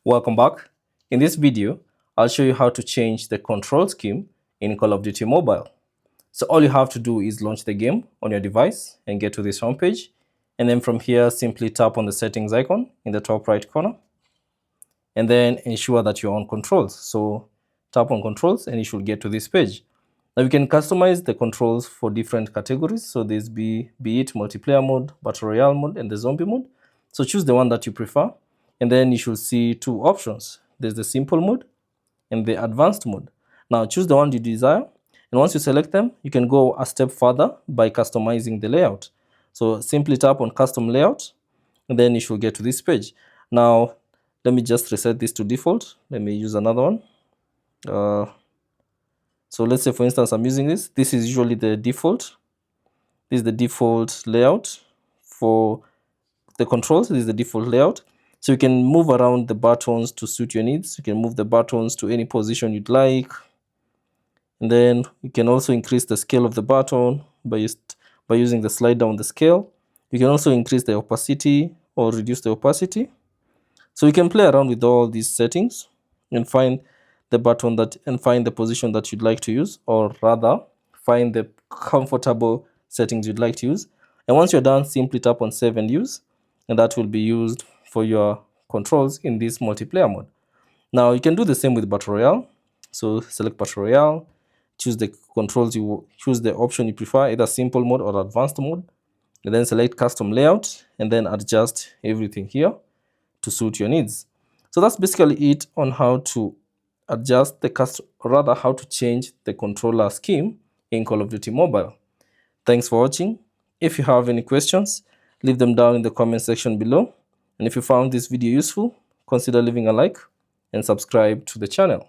Welcome back. In this video, I'll show you how to change the control scheme in Call of Duty Mobile. So all you have to do is launch the game on your device and get to this home page. And then from here, simply tap on the settings icon in the top right corner. And then ensure that you're on controls. So tap on controls and you should get to this page. Now you can customize the controls for different categories. So there's be it multiplayer mode, battle royale mode, and the zombie mode. So choose the one that you prefer. And then you should see two options. There's the simple mode and the advanced mode. Now choose the one you desire. And once you select them, you can go a step further by customizing the layout. So simply tap on custom layout, and then you should get to this page. Now, let me just reset this to default. Let me use another one. So let's say, for instance, I'm using this. This is usually the default. This is the default layout for the controls. This is the default layout. So you can move around the buttons to suit your needs. You can move the buttons to any position you'd like. And then you can also increase the scale of the button by using the slide down the scale. You can also increase the opacity or reduce the opacity. So you can play around with all these settings and find the button and find the position that you'd like to use, or rather find the comfortable settings you'd like to use. And once you're done, simply tap on save and use, and that will be used for your controls in this multiplayer mode. Now you can do the same with battle royale. So select battle royale, choose the controls choose the option you prefer, either simple mode or advanced mode, and then select custom layout and then adjust everything here to suit your needs. So that's basically it on how to adjust how to change the controller scheme in Call of Duty Mobile. Thanks for watching. If you have any questions, leave them down in the comment section below. And if you found this video useful, consider leaving a like and subscribe to the channel.